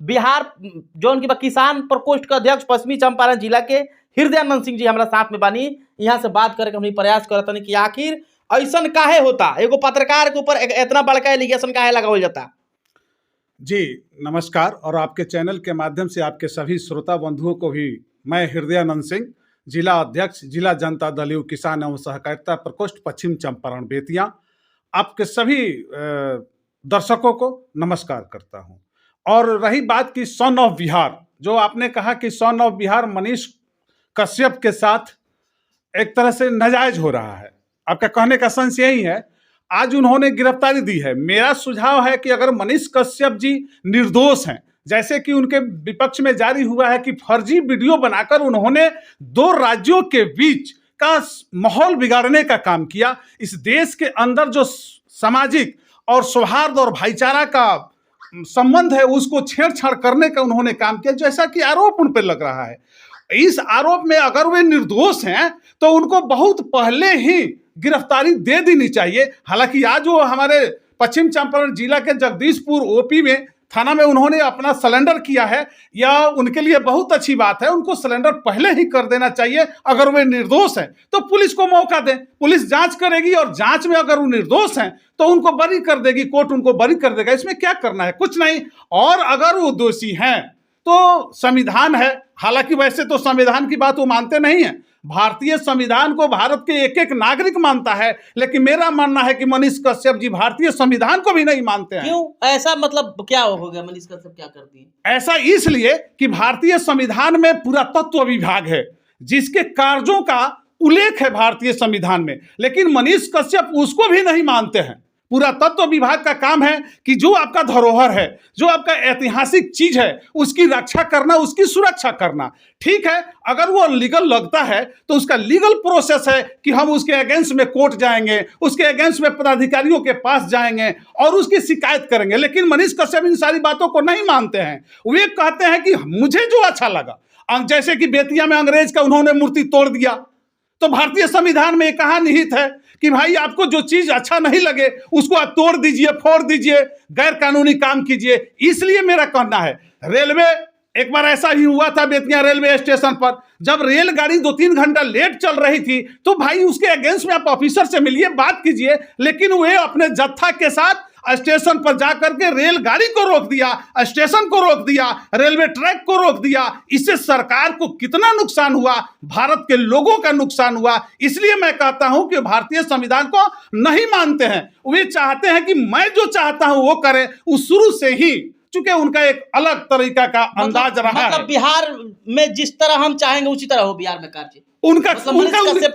बिहार जो उनकी किसान प्रकोष्ठ के अध्यक्ष पश्चिमी चंपारण जिला के हृदयानंद सिंह जी हमारा साथ में बानी। यहाँ से बात करके हम प्रयास करते हैं कि आखिर ऐसा काहे होता, एगो पत्रकार के ऊपर इतना बड़का एलिगेशन काहे लगावल जाता। जी नमस्कार, और आपके चैनल के माध्यम से आपके सभी श्रोता बंधुओं को भी मैं हृदयानंद सिंह, जिला अध्यक्ष, जिला जनता दल यू किसान एवं सहकारिता प्रकोष्ठ पश्चिम चंपारण बेतिया, आपके सभी दर्शकों को नमस्कार करता हूं। और रही बात की सन ऑफ बिहार, जो आपने कहा कि सन ऑफ बिहार मनीष कश्यप के साथ एक तरह से नाजायज हो रहा है, आपका कहने का सेंस यही है। आज उन्होंने गिरफ्तारी दी है। मेरा सुझाव है कि अगर मनीष कश्यप जी निर्दोष हैं, जैसे कि उनके विपक्ष में जारी हुआ है कि फर्जी वीडियो बनाकर उन्होंने 2 राज्यों के बीच का माहौल बिगाड़ने का काम किया, इस देश के अंदर जो सामाजिक और सौहार्द और भाईचारा का संबंध है उसको छेड़छाड़ करने का उन्होंने काम किया, जैसा कि आरोप उन पर लग रहा है। इस आरोप में अगर वे निर्दोष हैं तो उनको बहुत पहले ही गिरफ्तारी दे देनी चाहिए। हालांकि आज वो हमारे पश्चिम चंपारण जिला के जगदीशपुर ओपी में थाना में उन्होंने अपना सरेंडर किया है, यह उनके लिए बहुत अच्छी बात है। उनको सरेंडर पहले ही कर देना चाहिए। अगर वे निर्दोष हैं तो पुलिस को मौका दें, पुलिस जांच करेगी और जांच में अगर वो निर्दोष हैं तो उनको बरी कर देगी, कोर्ट उनको बरी कर देगा। इसमें क्या करना है, कुछ नहीं। और अगर वो दोषी हैं तो संविधान है, हालांकि वैसे तो संविधान की बात वो मानते नहीं है। भारतीय संविधान को भारत के एक एक नागरिक मानता है, लेकिन मेरा मानना है कि मनीष कश्यप जी भारतीय संविधान को भी नहीं मानते हैं। क्यों ऐसा, मतलब क्या हो गया, मनीष कश्यप क्या कर दिए? ऐसा इसलिए कि भारतीय संविधान में पुरातत्व विभाग है जिसके कार्यों का उल्लेख है भारतीय संविधान में, लेकिन मनीष कश्यप उसको भी नहीं मानते हैं। पुरातत्व विभाग का काम है कि जो आपका धरोहर है, जो आपका ऐतिहासिक चीज है, उसकी रक्षा करना, उसकी सुरक्षा करना। ठीक है, अगर वो लीगल लगता है तो उसका लीगल प्रोसेस है कि हम उसके अगेंस्ट में कोर्ट जाएंगे, उसके अगेंस्ट में पदाधिकारियों के पास जाएंगे और उसकी शिकायत करेंगे। लेकिन मनीष कश्यप इन सारी बातों को नहीं मानते हैं। वे कहते हैं कि मुझे जो अच्छा लगा, जैसे कि बेतिया में अंग्रेज का उन्होंने मूर्ति तोड़ दिया, तो भारतीय संविधान में कहा निहित है कि भाई आपको जो चीज अच्छा नहीं लगे उसको आप तोड़ दीजिए, फोड़ दीजिए, गैर कानूनी काम कीजिए। इसलिए मेरा कहना है, रेलवे, एक बार ऐसा ही हुआ था बेतिया रेलवे स्टेशन पर, जब रेलगाड़ी 2-3 घंटा लेट चल रही थी तो भाई उसके अगेंस्ट में आप ऑफिसर से मिलिए, बात कीजिए। लेकिन वे अपने जत्था के साथ स्टेशन पर जाकर के रेलगाड़ी को रोक दिया, स्टेशन को रोक दिया, रेलवे ट्रैक को रोक दिया। इससे सरकार को कितना नुकसान हुआ, भारत के लोगों का नुकसान हुआ। इसलिए मैं कहता हूं कि भारतीय संविधान को नहीं मानते हैं। वे चाहते हैं कि मैं जो चाहता हूं वो करे, वो शुरू से ही, चूंकि उनका एक अलग तरीका का अंदाज रहा है। बिहार में जिस तरह हम चाहेंगे उसी तरह हो बिहार में कार्य, उनका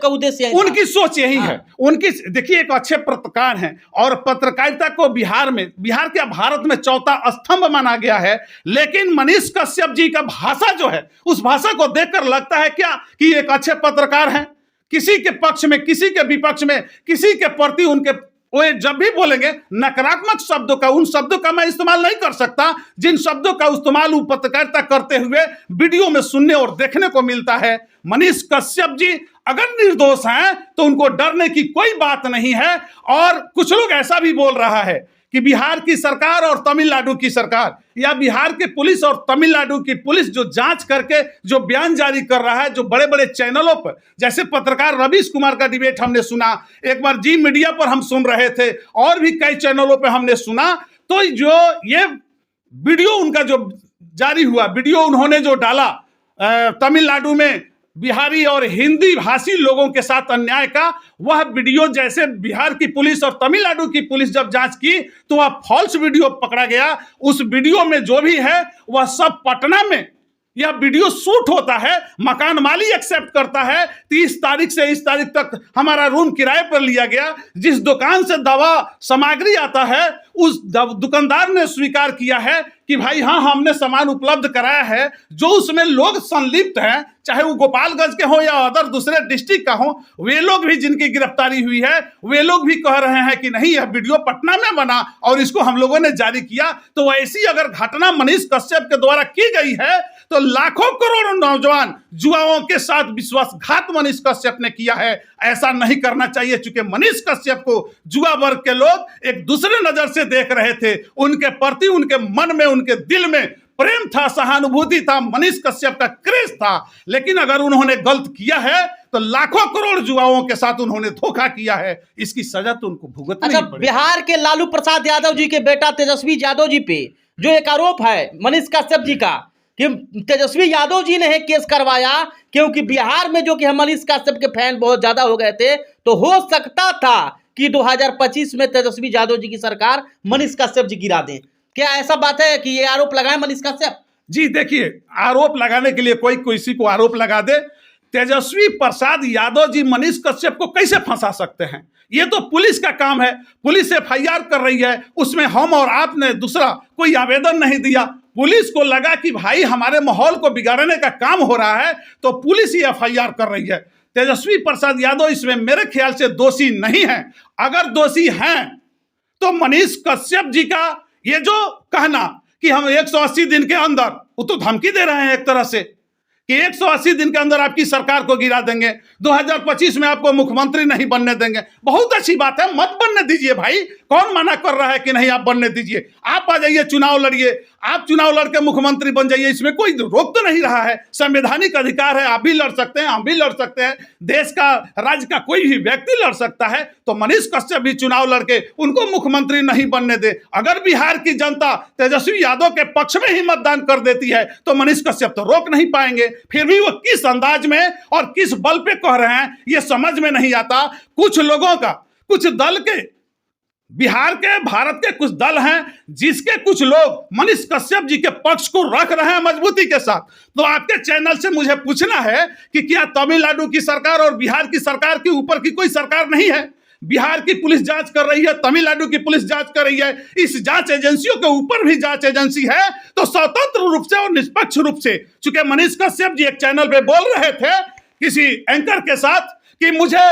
उद्देश्य, उनकी सोच यही है। उनकी देखिए, एक अच्छे पत्रकार हैं और पत्रकारिता को बिहार के भारत में चौथा स्तंभ माना गया है। लेकिन मनीष कश्यप जी का भाषा जो है, उस भाषा को देखकर लगता है क्या कि एक अच्छे पत्रकार हैं। किसी के पक्ष में, किसी के विपक्ष में, किसी के प्रति उनके वे जब भी बोलेंगे नकारात्मक शब्दों का, उन शब्दों का मैं इस्तेमाल नहीं कर सकता जिन शब्दों का इस्तेमाल वो पत्रकारिता करते हुए वीडियो में सुनने और देखने को मिलता है। मनीष कश्यप जी अगर निर्दोष हैं तो उनको डरने की कोई बात नहीं है। और कुछ लोग ऐसा भी बोल रहा है कि बिहार की सरकार और तमिलनाडु की सरकार, या बिहार की पुलिस और तमिलनाडु की पुलिस जो जांच करके जो बयान जारी कर रहा है, जो बड़े बड़े चैनलों पर, जैसे पत्रकार रवीश कुमार का डिबेट हमने सुना, एक बार जी मीडिया पर हम सुन रहे थे, और भी कई चैनलों पर हमने सुना, तो जो ये वीडियो उनका जो जारी हुआ, वीडियो उन्होंने जो डाला तमिलनाडु में बिहारी और हिंदी भाषी लोगों के साथ अन्याय का, वह वीडियो जैसे बिहार की पुलिस और तमिलनाडु की पुलिस जब जांच की तो वह फॉल्स वीडियो पकड़ा गया। उस वीडियो में जो भी है वह सब पटना में यह वीडियो शूट होता है। मकान माली एक्सेप्ट करता है 30 तारीख से इस तारीख तक हमारा रूम किराए पर लिया गया। जिस दुकान से दवा सामग्री आता है उस दुकानदार ने स्वीकार किया है कि भाई हाँ, हमने सामान उपलब्ध कराया है। जो उसमें लोग संलिप्त हैं, चाहे वो गोपालगंज के हो या अदर दूसरे डिस्ट्रिक्ट का हो, वे लोग भी जिनकी गिरफ्तारी हुई है, वे लोग भी कह रहे हैं कि नहीं, यह वीडियो पटना में बना और इसको हम लोगों ने जारी किया। तो ऐसी अगर घटना मनीष कश्यप के द्वारा की गई है तो लाखों करोड़ों नौजवान युवाओं के साथ विश्वासघात मनीष कश्यप ने किया है। ऐसा नहीं करना चाहिए, चूंकि मनीष कश्यप को युवा वर्ग के लोग एक दूसरे नजर से देख रहे थे। उनके प्रति, उनके मन में, उनके दिल में प्रेम था, सहानुभूति था, मनीष कश्यप का क्रेज था। लेकिन अगर उन्होंने गलत किया है तो लाखों करोड़ युवाओं के साथ उन्होंने धोखा किया है, इसकी सजा तो उनको भुगतनी अच्छा, पड़ेगी। बिहार के लालू प्रसाद यादव जी के बेटा तेजस्वी यादव जी पे जो एक आरोप है मनीष कश्यप जी का कि तेजस्वी यादव जी ने है केस करवाया, क्योंकि बिहार में जो कि हम मनीष कश्यप के फैन बहुत ज्यादा हो गए थे, तो हो सकता था कि 2025 में तेजस्वी यादव जी की सरकार मनीष कश्यप जी गिरा दें। क्या ऐसा बात है कि ये आरोप लगाए मनीष कश्यप? जी देखिए, आरोप लगाने के लिए कोई किसी को आरोप लगा दे, तेजस्वी प्रसाद यादव जी मनीष कश्यप को कैसे फंसा सकते हैं? ये तो पुलिस का काम है। पुलिस एफआईआर कर रही है, उसमें हम और आपने दूसरा कोई आवेदन नहीं दिया। पुलिस को लगा कि भाई हमारे माहौल को बिगाड़ने का काम हो रहा है, तो पुलिस ही एफआईआर कर रही है। तेजस्वी प्रसाद यादव इसमें मेरे ख्याल से दोषी नहीं है। अगर दोषी हैं तो मनीष कश्यप जी का ये जो कहना कि हम 180 दिन के अंदर, वो तो धमकी दे रहे हैं एक तरह से कि 180 दिन के अंदर आपकी सरकार को गिरा देंगे, 2025 में आपको मुख्यमंत्री नहीं बनने देंगे। बहुत अच्छी बात है, मत बनने दीजिए भाई, कौन मना कर रहा है कि नहीं आप बनने दीजिए। आप आ जाइए, चुनाव लड़िए, आप चुनाव लड़के मुख्यमंत्री बन जाइए, इसमें कोई रोक तो नहीं रहा है। संवैधानिक अधिकार है, आप भी लड़ सकते हैं, हम भी लड़ सकते हैं, देश का राज्य का कोई भी व्यक्ति लड़ सकता है। तो मनीष कश्यप भी चुनाव लड़के उनको मुख्यमंत्री नहीं बनने दे। अगर बिहार की जनता तेजस्वी यादव के पक्ष में ही मतदान कर देती है तो मनीष कश्यप तो रोक नहीं पाएंगे। फिर भी वो किस अंदाज में और किस बल पे कह रहे हैं ये समझ में नहीं आता। कुछ लोगों का, कुछ दल के, बिहार के, भारत के कुछ दल हैं जिसके कुछ लोग मनीष कश्यप जी के पक्ष को रख रहे हैं मजबूती के साथ। तो आपके चैनल से मुझे पूछना है कि क्या तमिलनाडु की सरकार और बिहार की सरकार के ऊपर की कोई सरकार नहीं है? बिहार की पुलिस जांच कर रही है, तमिलनाडु की पुलिस जांच कर रही है, इस जांच एजेंसियों के ऊपर भी जांच एजेंसी है। तो स्वतंत्र रूप से और निष्पक्ष रूप से, चूंकि मनीष कश्यप जी एक चैनल पे बोल रहे थे किसी एंकर के साथ कि मुझे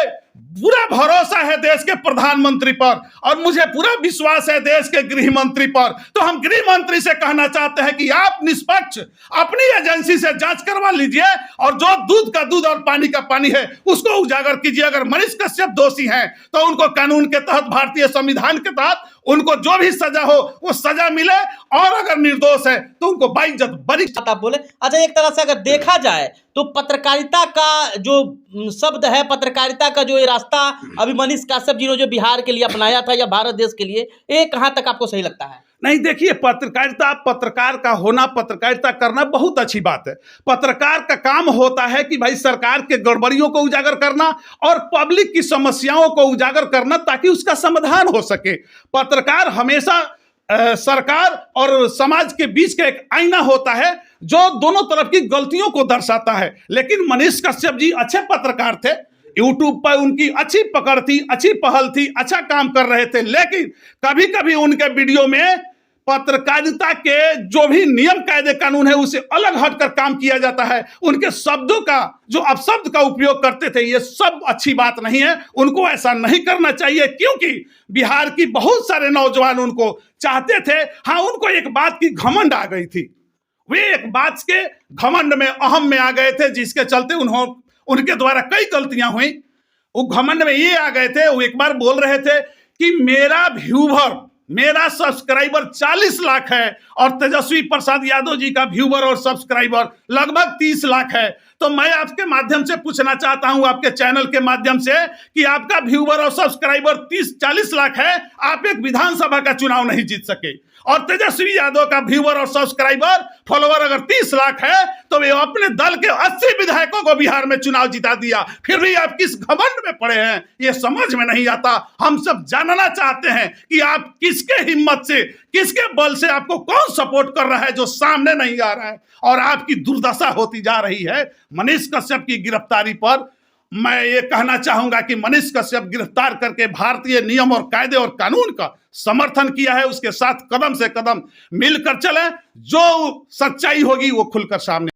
पूरा भरोसा है देश के प्रधानमंत्री पर और मुझे पूरा विश्वास है देश के गृह मंत्री पर, तो हम गृह मंत्री से कहना चाहते हैं कि आप निष्पक्ष अपनी एजेंसी से जांच करवा लीजिए और जो दूध का दूध और पानी का पानी है उसको उजागर कीजिए। अगर मनीष कश्यप दोषी हैं तो उनको कानून के तहत, भारतीय संविधान के तहत उनको जो भी सजा हो वो सजा मिले, और अगर निर्दोष है तो उनको बाइज्जत बरी। आप बोले, अच्छा, एक तरह से अगर देखा जाए तो पत्रकारिता का जो शब्द है, पत्रकारिता का जो ये रास्ता अभी मनीष कश्यप जी ने जो बिहार के लिए अपनाया था या भारत देश के लिए, ये कहाँ तक आपको सही लगता है? नहीं देखिए, पत्रकारिता, पत्रकार का होना, पत्रकारिता करना बहुत अच्छी बात है। पत्रकार का काम होता है कि भाई सरकार के गड़बड़ियों को उजागर करना और पब्लिक की समस्याओं को उजागर करना ताकि उसका समाधान हो सके। पत्रकार हमेशा सरकार और समाज के बीच का एक आईना होता है जो दोनों तरफ की गलतियों को दर्शाता है। लेकिन मनीष कश्यप जी अच्छे पत्रकार थे, यूट्यूब पर उनकी अच्छी पकड़ थी, अच्छी पहल थी, अच्छा काम कर रहे थे। लेकिन कभी कभी उनके वीडियो में पत्रकारिता के जो भी नियम कायदे कानून है उसे अलग हटकर काम किया जाता है। उनके शब्दों का जो अपशब्द का उपयोग करते थे, ये सब अच्छी बात नहीं है। उनको ऐसा नहीं करना चाहिए, क्योंकि बिहार की बहुत सारे नौजवान उनको चाहते थे। हाँ, उनको एक बात की घमंड आ गई थी, वे एक बात के घमंड में, अहम में आ गए थे, जिसके चलते उनके द्वारा कई गलतियां हुई। वो घमंड में ये आ गए थे, वो एक बार बोल रहे थे कि मेरा व्यूवर, मेरा सब्सक्राइबर 40 लाख है और तेजस्वी प्रसाद यादव जी का व्यूवर और सब्सक्राइबर लगभग 30 लाख है। तो मैं आपके माध्यम से पूछना चाहता हूं, आपके चैनल के माध्यम से, कि आपका व्यूवर और सब्सक्राइबर 30-40 लाख है, आप एक विधानसभा का चुनाव नहीं जीत सके, और तेजस्वी यादव का व्यूवर और सब्सक्राइबर फॉलोवर अगर 30 लाख है तो वे अपने दल के 80 विधायकों को बिहार में चुनाव जिता दिया। फिर भी आप किस घमंड में पड़े हैं ये समझ में नहीं आता। हम सब जानना चाहते हैं कि आप किसके हिम्मत से, किसके बल से, आपको कौन सपोर्ट कर रहा है जो सामने नहीं आ रहा है, और आपकी दुर्दशा होती जा रही है। मनीष कश्यप की गिरफ्तारी पर मैं ये कहना चाहूंगा कि मनीष कश्यप गिरफ्तार करके भारतीय नियम और कायदे और कानून का समर्थन किया है, उसके साथ कदम से कदम मिलकर चले, जो सच्चाई होगी वो खुलकर सामने